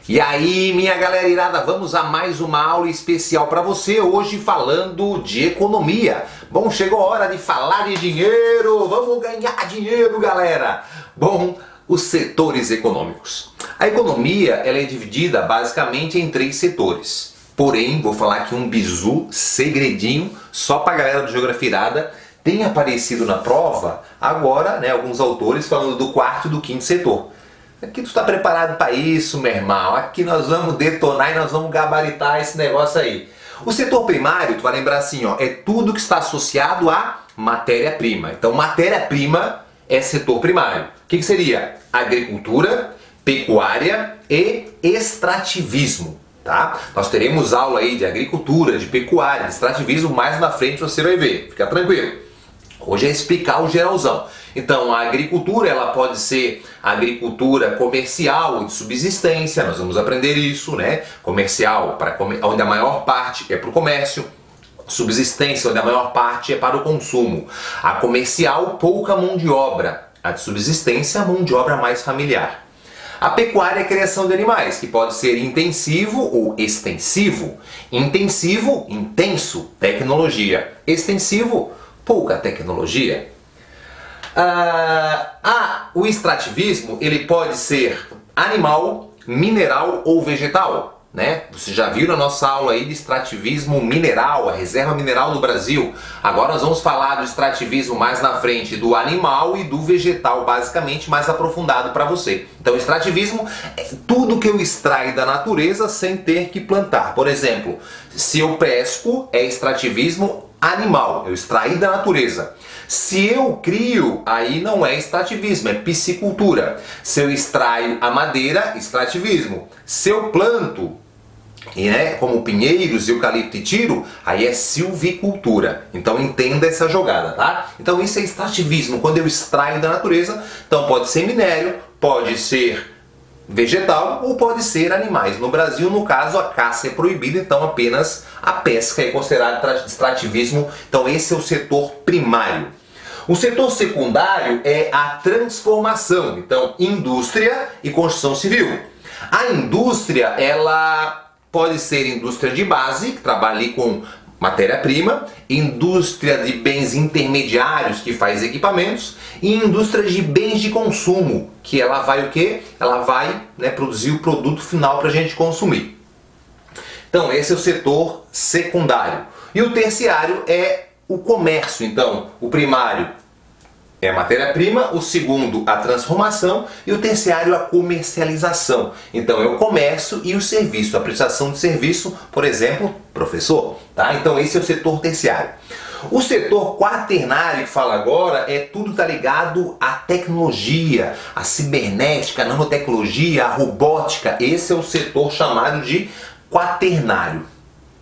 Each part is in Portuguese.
E aí, minha galera irada, vamos a mais uma aula especial para você, hoje falando de economia. Bom, chegou a hora de falar de dinheiro, vamos ganhar dinheiro, galera. Bom, os setores econômicos. A economia ela é dividida basicamente em 3 setores. Porém, vou falar aqui um bizu, segredinho, só para a galera do Geografia Irada. Tem aparecido na prova agora, alguns autores falando do 4º e do 5º setor. Aqui tu está preparado para isso, meu irmão. Aqui nós vamos detonar e nós vamos gabaritar esse negócio aí. O setor primário, tu vai lembrar assim, é tudo que está associado à matéria-prima. Então, matéria-prima é setor primário. O que seria? Agricultura, pecuária e extrativismo. Tá? Nós teremos aula aí de agricultura, de pecuária, de extrativismo, mais na frente você vai ver. Fica tranquilo. Hoje é explicar o geralzão. Então, a agricultura ela pode ser agricultura comercial ou de subsistência, nós vamos aprender isso, né? Comercial, onde a maior parte é para o comércio, subsistência, onde a maior parte é para o consumo. A comercial, pouca mão de obra, a de subsistência, mão de obra mais familiar. A pecuária é a criação de animais, que pode ser intensivo ou extensivo. Intensivo, intenso, tecnologia. Extensivo, pouca tecnologia. O extrativismo ele pode ser animal, mineral ou vegetal, né? Você já viu na nossa aula aí de extrativismo mineral, a reserva mineral do Brasil. Agora nós vamos falar do extrativismo mais na frente, do animal e do vegetal, basicamente mais aprofundado para você. Então o extrativismo é tudo que eu extraio da natureza sem ter que plantar. Por exemplo, se eu pesco, é extrativismo animal, eu extraí da natureza. Se eu crio, aí não é extrativismo, é piscicultura. Se eu extraio a madeira, extrativismo. Se eu planto, como pinheiros, eucalipto e tiro, aí é silvicultura. Então entenda essa jogada, tá? Então isso é extrativismo, quando eu extraio da natureza. Então pode ser minério, pode ser vegetal ou pode ser animais. No Brasil, no caso, a caça é proibida, então apenas a pesca é considerada extrativismo. Então esse é o setor primário. O setor secundário é a transformação, então indústria e construção civil. A indústria, ela pode ser indústria de base, que trabalha ali com matéria-prima, indústria de bens intermediários, que faz equipamentos, e indústria de bens de consumo, que ela vai o quê? Ela vai produzir o produto final para a gente consumir. Então esse é o setor secundário. E o terciário é o comércio. Então o primário é a matéria-prima, o segundo a transformação e o terciário a comercialização. Então é o comércio e o serviço, a prestação de serviço, por exemplo, professor. Tá? Então esse é o setor terciário. O setor quaternário que fala agora é tudo que está ligado à tecnologia, à cibernética, à nanotecnologia, à robótica. Esse é o setor chamado de quaternário.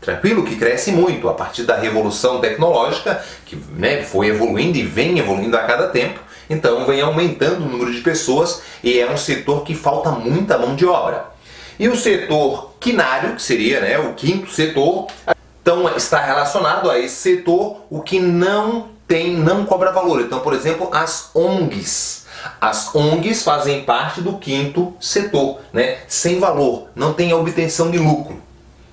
Tranquilo? Que cresce muito a partir da revolução tecnológica, que foi evoluindo e vem evoluindo a cada tempo. Então vem aumentando o número de pessoas e é um setor que falta muita mão de obra. E o setor quinário, que seria o 5º setor, então está relacionado a esse setor o que não cobra valor. Então, por exemplo, as ONGs. As ONGs fazem parte do 5º setor, sem valor, não tem obtenção de lucro.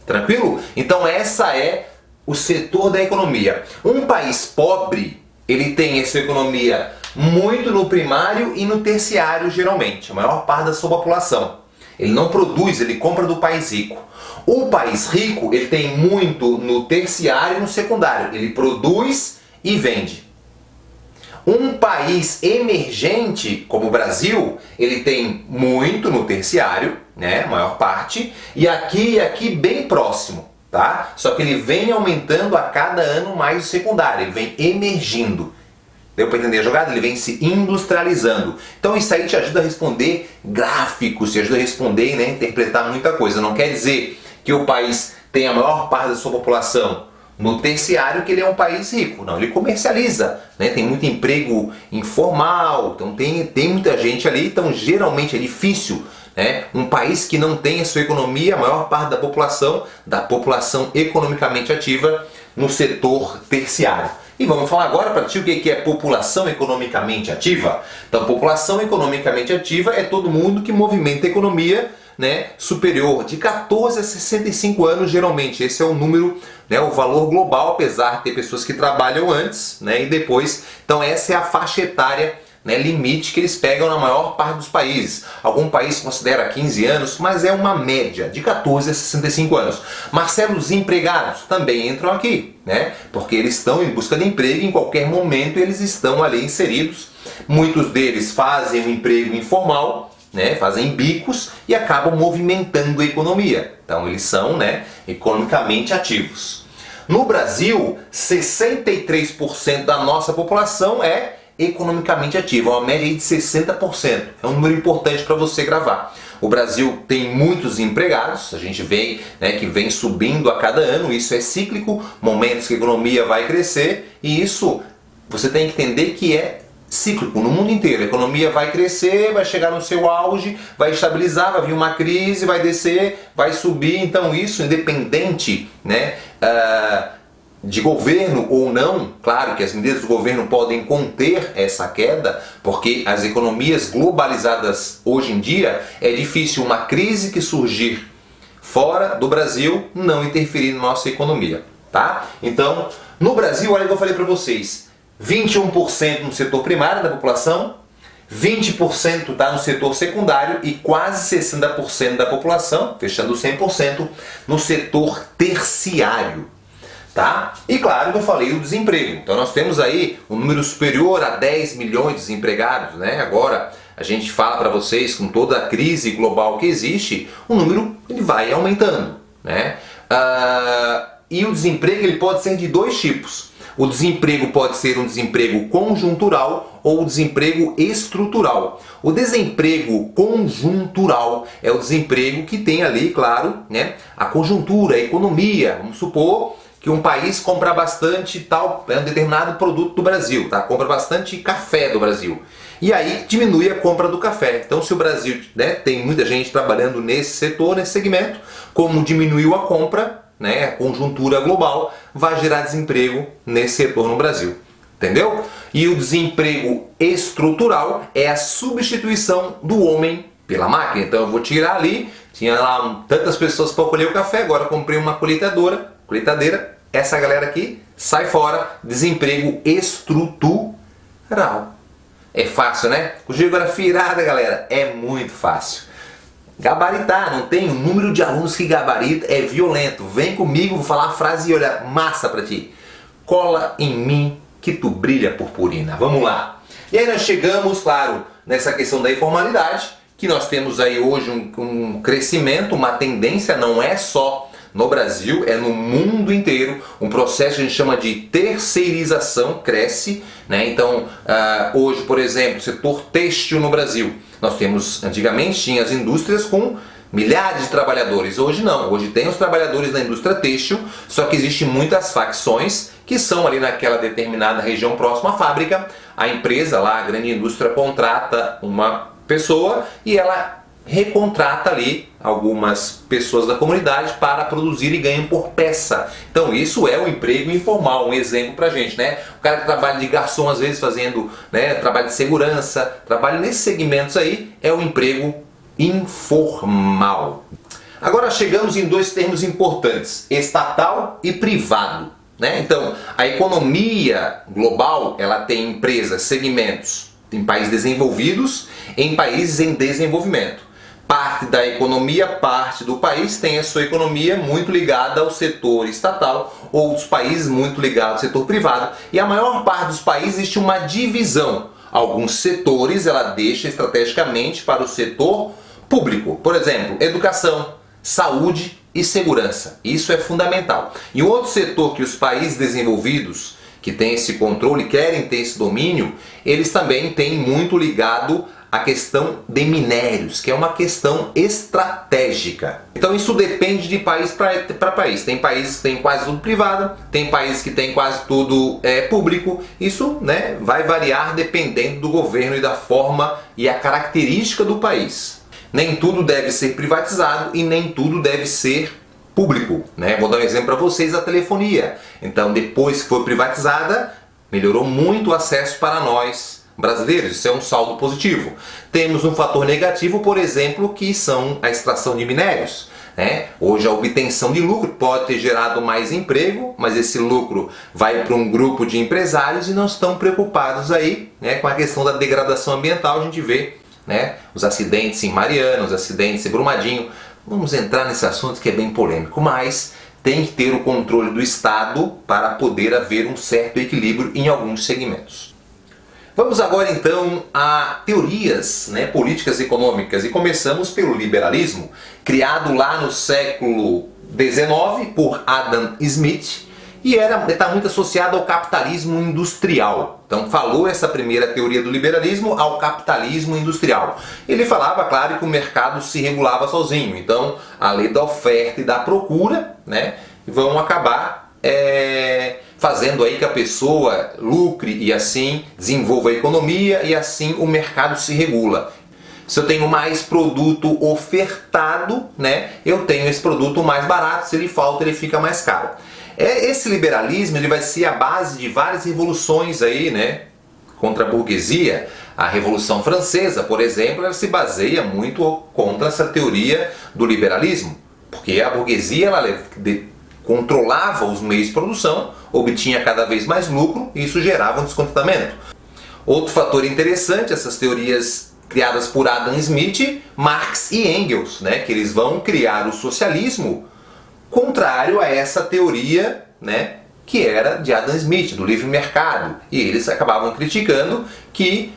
Tranquilo? Então essa é o setor da economia. Um país pobre, ele tem essa economia muito no primário e no terciário geralmente, a maior parte da sua população. Ele não produz, ele compra do país rico. O país rico, ele tem muito no terciário e no secundário, ele produz e vende. Um país emergente, como o Brasil, ele tem muito no terciário, a maior parte, e aqui bem próximo, tá? Só que ele vem aumentando a cada ano mais o secundário, ele vem emergindo. Deu para entender a jogada? Ele vem se industrializando. Então isso aí te ajuda a responder gráficos, te ajuda a responder, interpretar muita coisa. Não quer dizer que o país tem a maior parte da sua população no terciário, que ele é um país rico. Não, ele comercializa, tem muito emprego informal, então tem muita gente ali, então geralmente é difícil, um país que não tem a sua economia, a maior parte da população economicamente ativa no setor terciário. E vamos falar agora para ti o que é população economicamente ativa. Então, população economicamente ativa é todo mundo que movimenta a economia né, superior de 14 a 65 anos, geralmente esse é o número, né, o valor global, apesar de ter pessoas que trabalham antes, né, e depois. Então essa é a faixa etária, né, limite que eles pegam na maior parte dos países. Algum país considera 15 anos, mas é uma média de 14 a 65 anos. Marcelo, os empregados também entram aqui, né, porque eles estão em busca de emprego e em qualquer momento eles estão ali inseridos. Muitos deles fazem um emprego informal, né, fazem bicos e acabam movimentando a economia. Então eles são, né, economicamente ativos. No Brasil, 63% da nossa população é economicamente ativa, uma média de 60%. É um número importante para você gravar. O Brasil tem muitos empregados, a gente vê, né, que vem subindo a cada ano, isso é cíclico, momentos que a economia vai crescer, e isso você tem que entender que é cíclico no mundo inteiro. A economia vai crescer, vai chegar no seu auge, vai estabilizar, vai vir uma crise, vai descer, vai subir. Então isso, independente, né, de governo ou não, claro que as medidas do governo podem conter essa queda, porque as economias globalizadas hoje em dia é difícil uma crise que surgir fora do Brasil não interferir na nossa economia, tá? Então, no Brasil, olha o que eu falei para vocês, 21% no setor primário da população, 20% está no setor secundário e quase 60% da população, fechando 100%, no setor terciário. Tá? E claro que eu falei o desemprego. Então nós temos aí um número superior a 10 milhões de desempregados, né? Agora a gente fala para vocês, com toda a crise global que existe, o número ele vai aumentando, né? E o desemprego ele pode ser de dois tipos. O desemprego pode ser um desemprego conjuntural ou desemprego estrutural. O desemprego conjuntural é o desemprego que tem ali, claro, né, a conjuntura, a economia. Vamos supor que um país compra bastante tal, um determinado produto do Brasil, tá? Compra bastante café do Brasil. E aí diminui a compra do café. Então se o Brasil, né, tem muita gente trabalhando nesse setor, nesse segmento, como diminuiu a compra, né, a conjuntura global, vai gerar desemprego nesse setor no Brasil. Entendeu? E o desemprego estrutural é a substituição do homem pela máquina. Então eu vou tirar ali, tinha lá tantas pessoas para colher o café, agora eu comprei uma colheitadeira, essa galera aqui sai fora, desemprego estrutural. É fácil, né? Com geografia irada, galera, é muito fácil. Gabaritar, não tem? O número de alunos que gabarita é violento. Vem comigo, vou falar a frase e olha, massa pra ti. Cola em mim que tu brilha, purpurina. Vamos lá. E aí nós chegamos, claro, nessa questão da informalidade, que nós temos aí hoje um crescimento, uma tendência, não é só no Brasil, é no mundo inteiro, um processo que a gente chama de terceirização cresce, né? Então, hoje, por exemplo, o setor têxtil no Brasil, nós temos, antigamente tinha as indústrias com milhares de trabalhadores, hoje não, hoje tem os trabalhadores da indústria têxtil, só que existem muitas facções que são ali naquela determinada região próxima à fábrica, a empresa lá, a grande indústria contrata uma pessoa e ela recontrata ali algumas pessoas da comunidade para produzir e ganham por peça. Então isso é o emprego informal, um exemplo pra gente, né? O cara que trabalha de garçom às vezes fazendo, né, trabalho de segurança, trabalho nesses segmentos aí, é o emprego informal. Agora chegamos em dois termos importantes, estatal e privado, né? Então, a economia global, ela tem empresas, segmentos em países desenvolvidos, em países em desenvolvimento. Parte da economia, parte do país tem a sua economia muito ligada ao setor estatal, outros países muito ligados ao setor privado, e a maior parte dos países existe uma divisão. Alguns setores ela deixa estrategicamente para o setor público, por exemplo, educação, saúde e segurança. Isso é fundamental. E outro setor que os países desenvolvidos que têm esse controle, querem ter esse domínio, eles também têm muito ligado a questão de minérios, que é uma questão estratégica. Então isso depende de país para país. Tem países que têm quase tudo privado, tem países que têm quase tudo público. Isso, né, vai variar dependendo do governo e da forma e a característica do país. Nem tudo deve ser privatizado e nem tudo deve ser público, né? Vou dar um exemplo para vocês, a telefonia. Então depois que foi privatizada, melhorou muito o acesso para nós brasileiros. Isso é um saldo positivo. Temos um fator negativo, por exemplo, que são a extração de minérios. Hoje a obtenção de lucro pode ter gerado mais emprego, mas esse lucro vai para um grupo de empresários e não estão preocupados aí, com a questão da degradação ambiental. A gente vê os acidentes em Mariana, os acidentes em Brumadinho. Vamos entrar nesse assunto que é bem polêmico, mas tem que ter o controle do Estado para poder haver um certo equilíbrio em alguns segmentos. Vamos agora então a teorias políticas e econômicas, e começamos pelo liberalismo, criado lá no século XIX por Adam Smith, e está muito associado ao capitalismo industrial. Então falou essa primeira teoria do liberalismo ao capitalismo industrial. Ele falava, claro, que o mercado se regulava sozinho, então a lei da oferta e da procura vão acabar fazendo aí que a pessoa lucre e assim desenvolva a economia e assim o mercado se regula. Se eu tenho mais produto ofertado, eu tenho esse produto mais barato, se ele falta ele fica mais caro. Esse liberalismo ele vai ser a base de várias revoluções aí, contra a burguesia. A Revolução Francesa, por exemplo, ela se baseia muito contra essa teoria do liberalismo, porque a burguesia ela controlava os meios de produção, obtinha cada vez mais lucro e isso gerava um descontentamento. Outro fator interessante, essas teorias criadas por Adam Smith, Marx e Engels, que eles vão criar o socialismo contrário a essa teoria, que era de Adam Smith, do livre mercado. E eles acabavam criticando que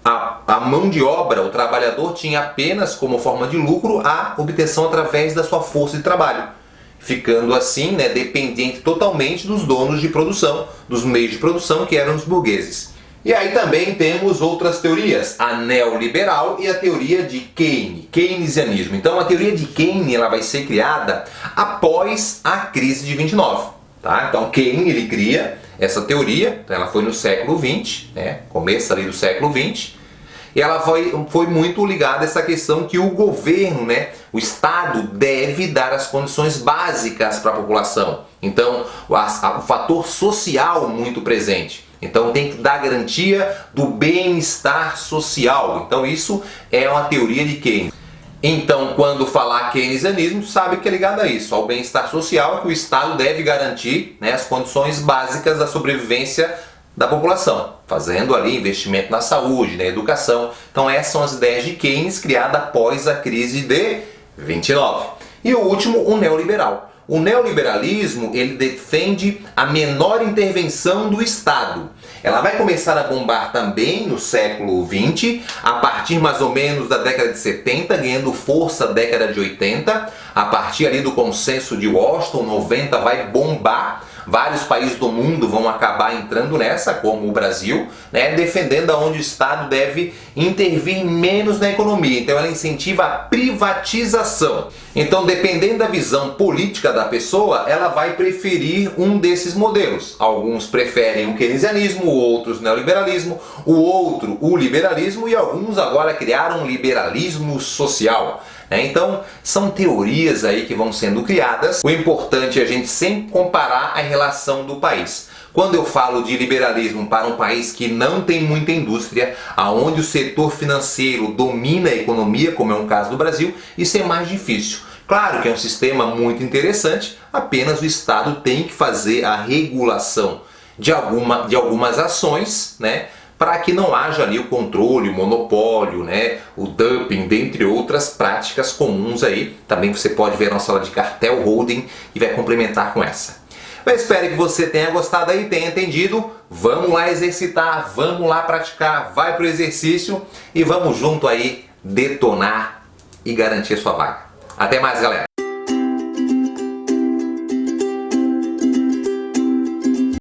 a mão de obra, o trabalhador, tinha apenas como forma de lucro a obtenção através da sua força de trabalho, ficando assim dependente totalmente dos donos de produção, dos meios de produção, que eram os burgueses. E aí também temos outras teorias, a neoliberal e a teoria de Keynes, keynesianismo. Então a teoria de Keynes ela vai ser criada após a crise de 29. Então Keynes ele cria essa teoria, ela foi no século XX, começo ali do século XX, e ela foi muito ligada a essa questão que o governo, o Estado deve dar as condições básicas para a população. Então o fator social muito presente. Então tem que dar garantia do bem-estar social. Então isso é uma teoria de Keynes. Então quando falar keynesianismo, sabe que é ligado a isso, ao bem-estar social, que o Estado deve garantir as condições básicas da sobrevivência da população, fazendo ali investimento na saúde, na educação. Então essas são as ideias de Keynes, criada após a crise de 29. E o último, o neoliberal. O neoliberalismo ele defende a menor intervenção do Estado. Ela vai começar a bombar também no século XX, a partir mais ou menos da década de 70, ganhando força na década de 80. A partir ali do consenso de Washington, 90, vai bombar. Vários países do mundo vão acabar entrando nessa, como o Brasil, defendendo aonde o Estado deve intervir menos na economia. Então ela incentiva a privatização. Então, dependendo da visão política da pessoa, ela vai preferir um desses modelos. Alguns preferem o keynesianismo, outros o neoliberalismo, o outro o liberalismo e alguns agora criaram um liberalismo social. Então, são teorias aí que vão sendo criadas. O importante é a gente sempre comparar a relação do país. Quando eu falo de liberalismo para um país que não tem muita indústria, aonde o setor financeiro domina a economia, como é o caso do Brasil, isso é mais difícil. Claro que é um sistema muito interessante, apenas o Estado tem que fazer a regulação de algumas ações, para que não haja ali o controle, o monopólio, o dumping, dentre outras práticas comuns aí. Também você pode ver a nossa aula de cartel holding e vai complementar com essa. Eu espero que você tenha gostado aí, tenha entendido. Vamos lá exercitar, vamos lá praticar, vai pro exercício e vamos junto aí detonar e garantir a sua vaga. Até mais, galera!